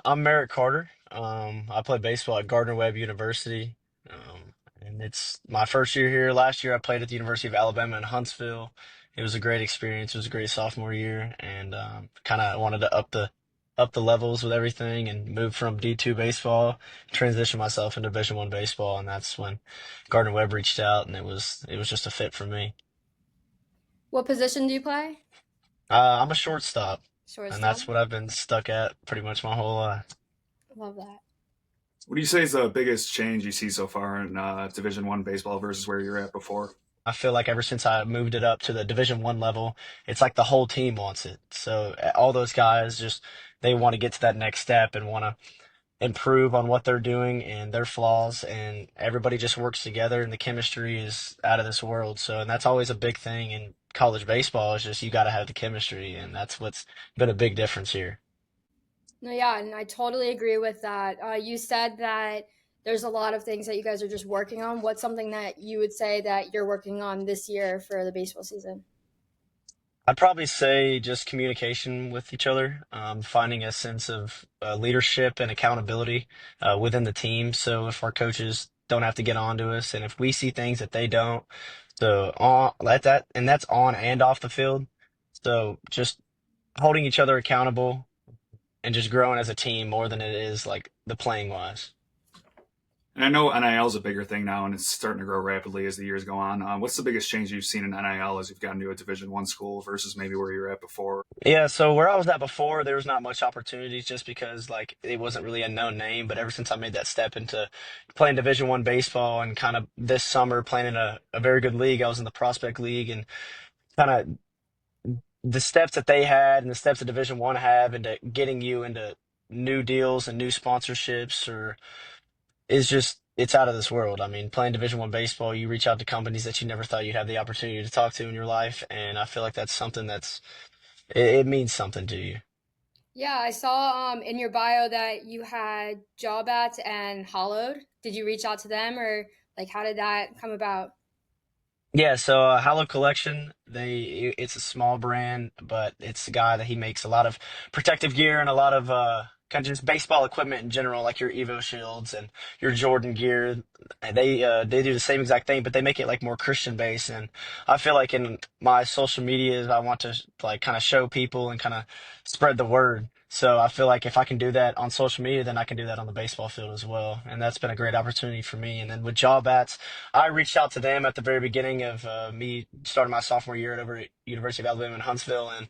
I'm Merik Carter. I play baseball at Gardner-Webb University. And it's my first year here. Last year I played at the University of Alabama in Huntsville. It was a great experience. It was a great sophomore year, and kind of wanted to up the levels with everything and move from D2 baseball, transition myself into Division 1 baseball, and that's when Gardner-Webb reached out, and it was just a fit for me. What position do you play? I'm a shortstop, and Shortstop. that's what I've been stuck at pretty much my whole life. Love that. What do you say is the biggest change you see so far in Division One baseball versus where you're at before? I feel like ever since I moved it up to the Division 1 level, it's like the whole team wants it. So all those guys just they want to get to that next step and want to improve on what they're doing and their flaws, and everybody just works together, and the chemistry is out of this world. So, and that's always a big thing in college baseball is just you got to have the chemistry, and that's what's been a big difference here. No, yeah, and I totally agree with that. You said that there's a lot of things that you guys are just working on. What's something that you would say that you're working on this year for the baseball season? I'd probably say just communication with each other, finding a sense of leadership and accountability within the team. So if our coaches don't have to get on to us, and if we see things that they don't, so on let that, and that's on and off the field. So just holding each other accountable and just growing as a team more than it is like the playing wise. And I know NIL is a bigger thing now, and it's starting to grow rapidly as the years go on. What's the biggest change you've seen in NIL as you've gotten to a Division One school versus maybe where you were at before? Yeah, so where I was at before, there was not much opportunities just because like it wasn't really a known name. But ever since I made that step into playing Division 1 baseball and kind of this summer playing in a very good league, I was in the prospect league, and kind of the steps that they had and the steps that Division 1 have into getting you into new deals and new sponsorships or is just it's out of this world. I mean, playing Division 1 baseball, you reach out to companies that you never thought you'd have the opportunity to talk to in your life, and I feel like that's something it means something to you. Yeah, I saw in your bio that you had Job Ads and Hollowed. Did you reach out to them or like how did that come about? Yeah, so Hallow Collection, it's a small brand, but it's a guy that he makes a lot of protective gear and a lot of kind of just baseball equipment in general, like your Evo shields and your Jordan gear. And they do the same exact thing, but they make it like more Christian based. And I feel like in my social medias, I want to like kind of show people and kind of spread the word. So I feel like if I can do that on social media, then I can do that on the baseball field as well. And that's been a great opportunity for me. And then with Jaw Bats, I reached out to them at the very beginning of me starting my sophomore year over at University of Alabama in Huntsville, and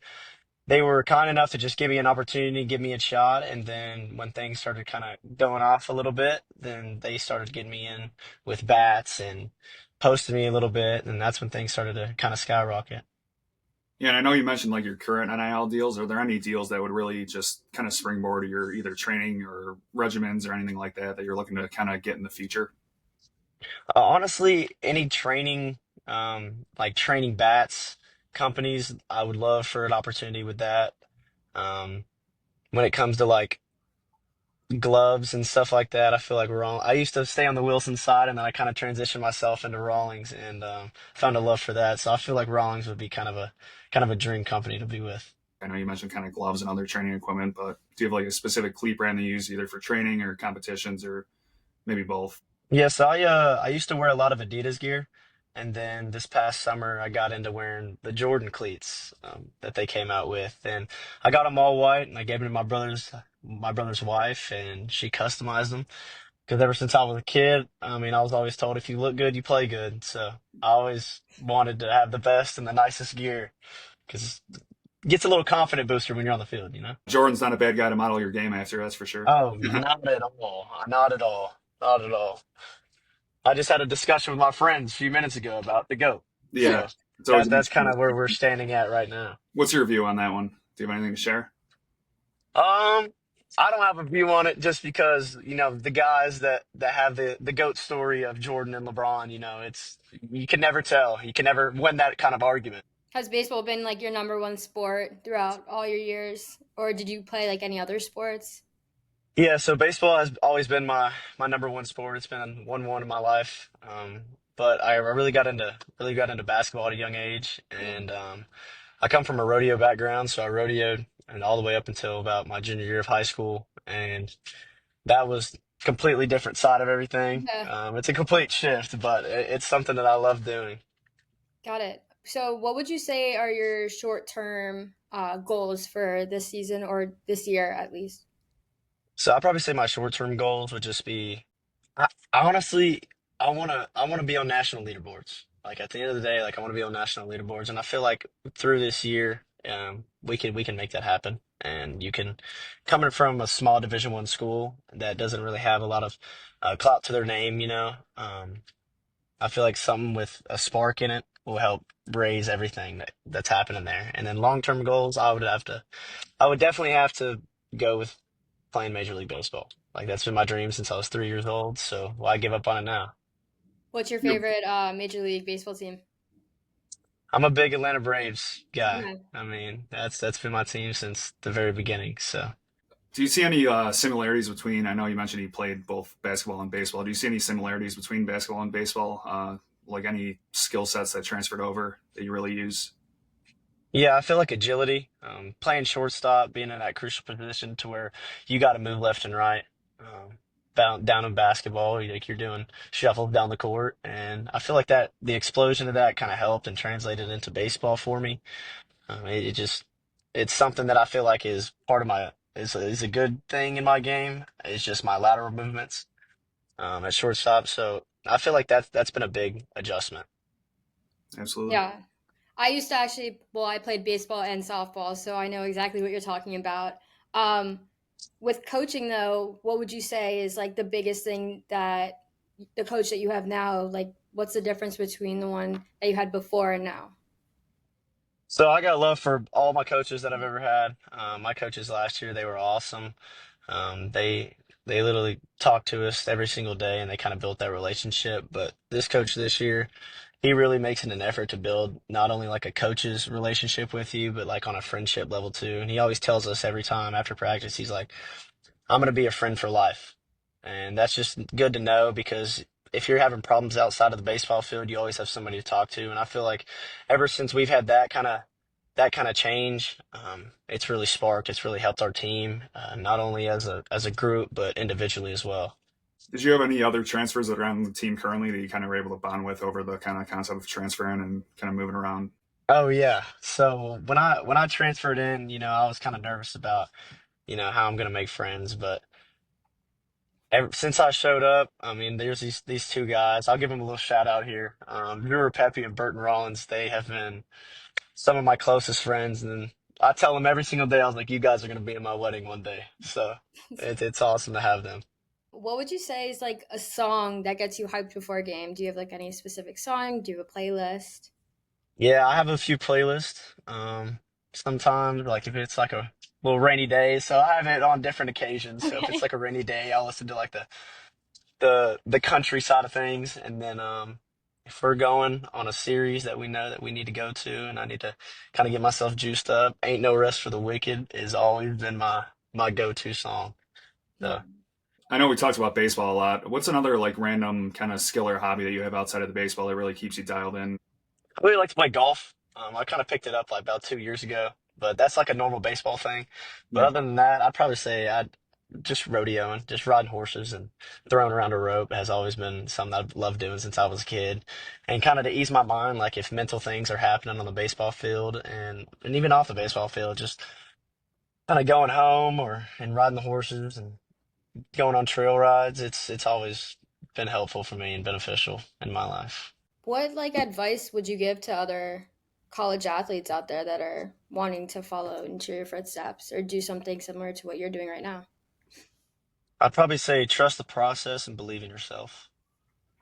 they were kind enough to just give me an opportunity, give me a shot. And then when things started kind of going off a little bit, then they started getting me in with bats and posted me a little bit, and that's when things started to kind of skyrocket. Yeah, and I know you mentioned like your current NIL deals. Are there any deals that would really just kind of springboard your either training or regimens or anything like that that you're looking to kind of get in the future? Honestly, any training, like training bats companies, I would love for an opportunity with that. Um, when it comes to like gloves and stuff like that. I feel like I used to stay on the Wilson side, and then I kind of transitioned myself into Rawlings and found a love for that. So I feel like Rawlings would be kind of a dream company to be with. I know you mentioned kind of gloves and other training equipment, but do you have like a specific cleat brand that you use either for training or competitions or maybe both? Yes, I used to wear a lot of Adidas gear, and then this past summer I got into wearing the Jordan cleats that they came out with, and I got them all white, and I gave them to my brother's wife, and she customized them. Because ever since I was a kid, I mean, I was always told if you look good, you play good. So I always wanted to have the best and the nicest gear because it gets a little confident booster when you're on the field, you know? Jordan's not a bad guy to model your game after, that's for sure. Oh, not at all. Not at all. Not at all. I just had a discussion with my friends a few minutes ago about the GOAT. Yeah, So it's always that's interesting kind to of where see. we're standing at right now. What's your view on that one? Do you have anything to share? Um, I don't have a view on it just because, the guys that have the GOAT story of Jordan and LeBron, it's you can never tell. You can never win that kind of argument. Has baseball been like your number one sport throughout all your years or did you play like any other sports? Yeah, so baseball has always been my number one sport. It's been one in my life. But I really got into basketball at a young age, and I come from a rodeo background, so I rodeoed and all the way up until about my junior year of high school. And that was completely different side of everything. Yeah, It's a complete shift, but it's something that I love doing. got it. So, what would you say are your short term goals for this season or this year at least? So I'd probably say my short-term goals would just be, I honestly, I wanna be on national leaderboards. Like at the end of the day, like I want to be on national leaderboards, and I feel like through this year, we can make that happen. And you can, coming from a small Division I school that doesn't really have a lot of clout to their name, I feel like something with a spark in it will help raise everything that's happening there. And then long-term goals, I would definitely have to go with playing Major League Baseball. Like that's been my dream since I was 3 years old. So why give up on it now? What's your You favorite Major League Baseball team? I'm a big Atlanta Braves guy. Yeah. I mean, that's been my team since the very beginning. So Do you see any similarities between? I know you mentioned you played both basketball and baseball. Do you see any similarities between basketball and baseball? Like any skill sets that transferred over that you really use? yeah, I feel like agility, playing shortstop, being in that crucial position to where you got to move left and right. Down in basketball, like you're doing shuffles down the court, and I feel like that the explosion of that kind of helped and translated into baseball for me. It just it's something that I feel like is part of my is a good thing in my game. It's just my lateral movements at shortstop. So I feel like that's been a big adjustment. Absolutely. Yeah. I used to actually, well, I played baseball and softball, so I know exactly what you're talking about. Um, with coaching, though, what would you say is like the biggest thing that the coach that you have now, like, what's the difference between the one that you had before and now? So I got love for all my coaches that I've ever had. My coaches last year, they were awesome. They literally talked to us every single day, and they kind of built that relationship. But this coach this year, he really makes it an effort to build not only like a coach's relationship with you, but like on a friendship level too. And he always tells us every time after practice, he's like, I'm going to be a friend for life. And that's just good to know because if you're having problems outside of the baseball field, you always have somebody to talk to. And I feel like ever since we've had that kind of change, it's really sparked. It's really helped our team, not only as a group, but individually as well. Did you have any other transfers that are on the team currently that you kind of were able to bond with over the kind of concept of transferring and kind of moving around? Oh yeah. So when I transferred in, I was kind of nervous about, how I'm gonna make friends, but since I showed up, I mean, there's these two guys. I'll give them a little shout out here. Brewer Pepe and Burton Rollins. They have been some of my closest friends, and I tell them every single day. I was like, "You guys are gonna be in my wedding one day." So it's awesome to have them. What would you say is like a song that gets you hyped before a game? Do you have like any specific song? Do you have a playlist? Yeah, I have a few playlists. Sometimes, like if it's like a little rainy day, so I have it on different occasions. So if it's Okay. like a rainy day, I'll listen to like the country side of things, and then if we're going on a series that we know that we need to go to, and I need to kind of get myself juiced up, "Ain't No Rest for the Wicked" has always been my go-to song. Yeah. So I know we talked about baseball a lot. What's another like random kind of skill or hobby that you have outside of the baseball that really keeps you dialed in? I really like to play golf. I kind of picked it up like about 2 years ago, but that's like a normal baseball thing. But Yeah. other than that, I'd probably say I'd just rodeoing, just riding horses and throwing around a rope has always been something I've loved doing since I was a kid. And kind of to ease my mind, like if mental things are happening on the baseball field and even off the baseball field, just kind of going home or and riding the horses and going on trail rides. It's always been helpful for me and beneficial in my life. What like advice would you give to other college athletes out there that are wanting to follow into your footsteps or do something similar to what you're doing right now? I'd probably say trust the process and believe in yourself.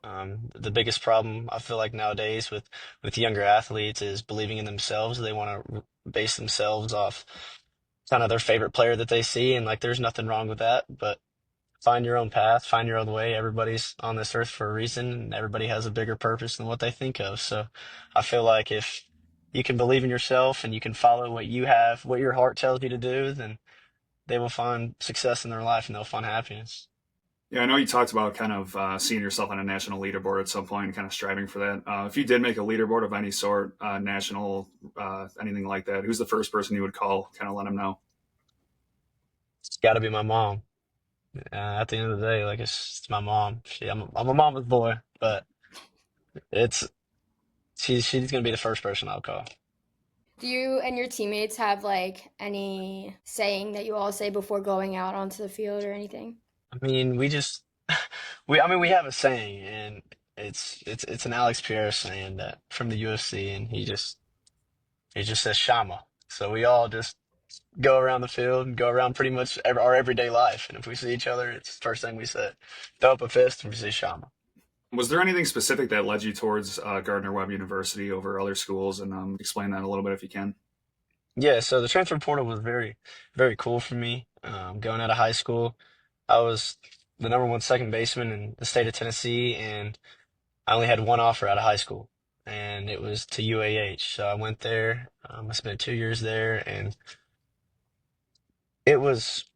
The biggest problem I feel like nowadays with younger athletes is believing in themselves. They want to base themselves off kind of their favorite player that they see, and like there's nothing wrong with that. But find your own path, find your own way. Everybody's on this earth for a reason, and everybody has a bigger purpose than what they think of. So I feel like if you can believe in yourself and you can follow what you have, what your heart tells you to do, then they will find success in their life and they'll find happiness. Yeah, I know you talked about kind of seeing yourself on a national leaderboard at some point and kind of striving for that. If you did make a leaderboard of any sort, national, anything like that, who's the first person you would call, kind of let them know? got to be my mom. At the end of the day, like it's my mom. I'm a mama's boy, but it's she's gonna be the first person I'll call. Do you and your teammates have like any saying that you all say before going out onto the field or anything? I mean, we just we have a saying, and it's an Alex Pierre saying that from the UFC, and he just says Shama. So we all just go around the field and go around pretty much our everyday life, and if we see each other, it's the first thing we say. Throw up a fist and we say Shama. Was there anything specific that led you towards Gardner-Webb University over other schools? And explain that a little bit if you can. Yeah, so the transfer portal was very, very cool for me. Going out of high school, I was the number one second baseman in the state of Tennessee, and I only had one offer out of high school, and it was to UAH. So I went there. I spent 2 years there, and it was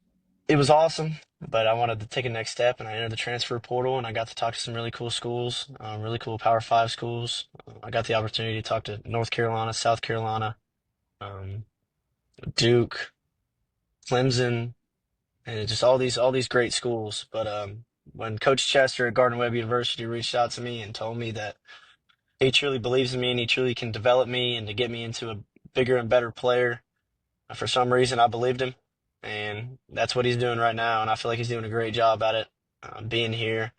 it was awesome. But I wanted to take a next step, and I entered the transfer portal, and I got to talk to some really cool schools, really cool Power Five schools. I got the opportunity to talk to North Carolina, South Carolina, um, Duke, Clemson, and just all these great schools. But when Coach Chester at Gardner-Webb University reached out to me and told me that he truly believes in me and he truly can develop me and to get me into a bigger and better player. For some reason, I believed him, and that's what he's doing right now. And I feel like he's doing a great job at it, being here.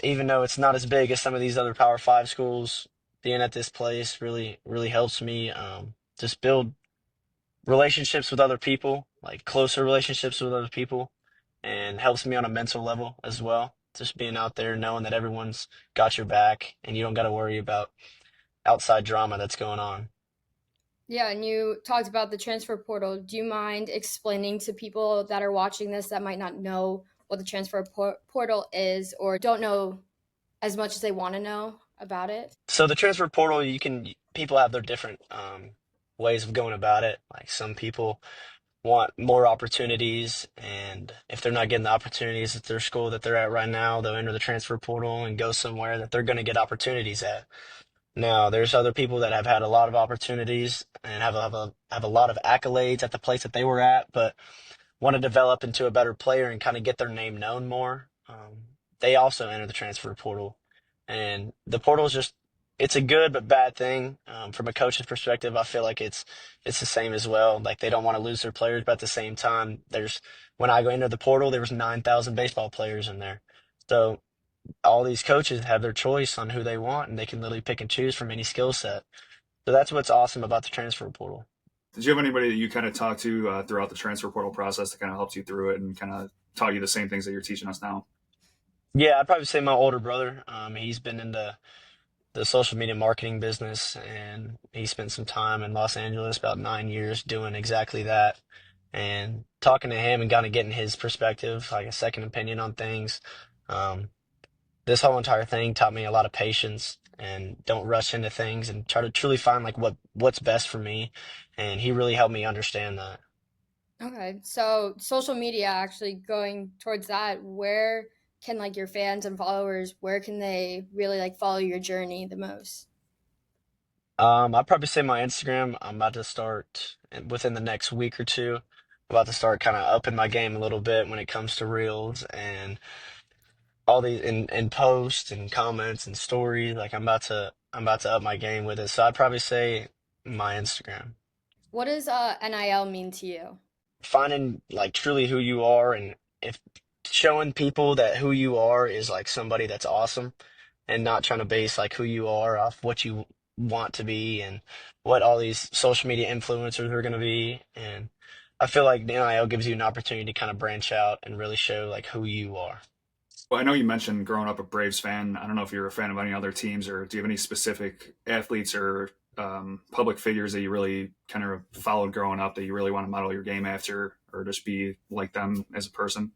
Even though it's not as big as some of these other Power Five schools, being at this place really, really helps me just build relationships with other people, like closer relationships with other people, and helps me on a mental level as well. Just being out there, knowing that everyone's got your back, and you don't got to worry about outside drama that's going on. Yeah, and you talked about the transfer portal. Do you mind explaining to people that are watching this that might not know what the portal is or don't know as much as they want to know about it? So the transfer portal, people have their different ways of going about it. Like some people want more opportunities, and if they're not getting the opportunities at their school that they're at right now, they'll enter the transfer portal and go somewhere that they're going to get opportunities at. Now, there's other people that have had a lot of opportunities and have a lot of accolades at the place that they were at, but want to develop into a better player and kind of get their name known more. They also enter the transfer portal, and the portal is just it's a good but bad thing. From a coach's perspective, I feel like it's the same as well. Like they don't want to lose their players, but at the same time, there's when I go into the portal, there was 9,000 baseball players in there. So all these coaches have their choice on who they want, and they can literally pick and choose from any skill set. So that's what's awesome about the transfer portal. Did you have anybody that you kind of talked to throughout the transfer portal process that kind of helped you through it and kind of taught you the same things that you're teaching us now? Yeah, I'd probably say my older brother. He's been in the social media marketing business, and he spent some time in Los Angeles, about 9 years, doing exactly that. And talking to him and kind of getting his perspective, like a second opinion on things. Um, this whole entire thing taught me a lot of patience and don't rush into things and try to truly find like what's best for me. And he really helped me understand that. Okay, so social media actually going towards that, where can like your fans and followers, where can they really like follow your journey the most? I'd probably say my Instagram. I'm about to start within the next week or two. About to start kind of upping my game a little bit when it comes to reels and all these and posts and comments and stories. Like I'm about to up my game with it. So I'd probably say my Instagram. What does NIL mean to you? Finding like truly who you are, and if showing people that who you are is like somebody that's awesome, and not trying to base like who you are off what you want to be and what all these social media influencers are going to be. And I feel like the NIL gives you an opportunity to kind of branch out and really show like who you are. Well, I know you mentioned growing up a Braves fan. I don't know if you're a fan of any other teams, or do you have any specific athletes or public figures that you really kind of followed growing up that you really want to model your game after, or just be like them as a person?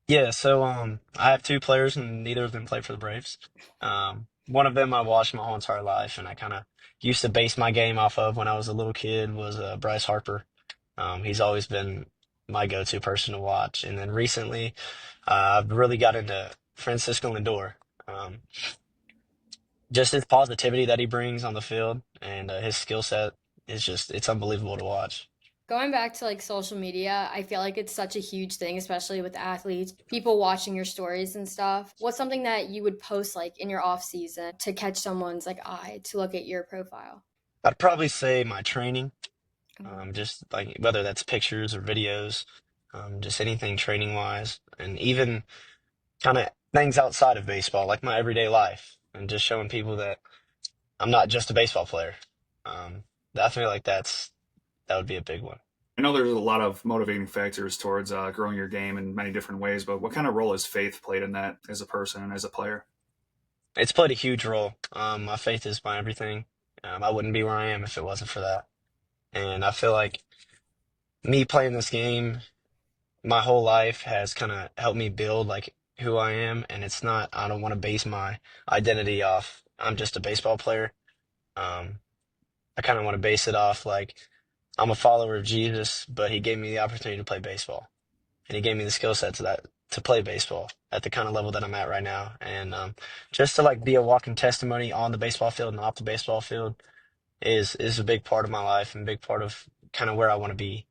Yeah, so I have two players and neither of them play for the Braves. One of them I watched my whole entire life, and I kind of used to base my game off of when I was a little kid was Bryce Harper. He's always been my go-to person to watch. And then recently, I've really got into Francisco Lindor. Um, just his positivity that he brings on the field and his skill set is just, it's unbelievable to watch. Going back to like social media, I feel like it's such a huge thing, especially with athletes, people watching your stories and stuff. What's something that you would post like in your off season to catch someone's like eye to look at your profile? I'd probably say my training, just like whether that's pictures or videos, just anything training wise, and even kind of things outside of baseball, like my everyday life, and just showing people that I'm not just a baseball player. Um, I feel like that would be a big one. I know there's a lot of motivating factors towards growing your game in many different ways, but what kind of role has faith played in that as a person and as a player? It's played a huge role. My faith is my everything. I wouldn't be where I am if it wasn't for that. And I feel like me playing this game my whole life has kind of helped me build like who I am. And it's not, I don't want to base my identity off, I'm just a baseball player. Um, I kind of want to base it off like I'm a follower of Jesus, but he gave me the opportunity to play baseball. And he gave me the skill sets that to play baseball at the kind of level that I'm at right now. And just to like be a walking testimony on the baseball field and off the baseball field is a big part of my life and a big part of kind of where I want to be.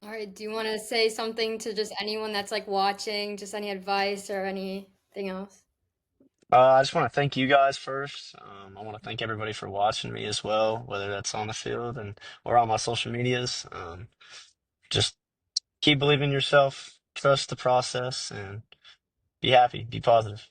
All right, do you want to say something to just anyone that's like watching, just any advice or anything else? I just want to thank you guys first. I want to thank everybody for watching me as well, whether that's on the field and or on my social medias. Just keep believing in yourself, trust the process, and be happy, be positive.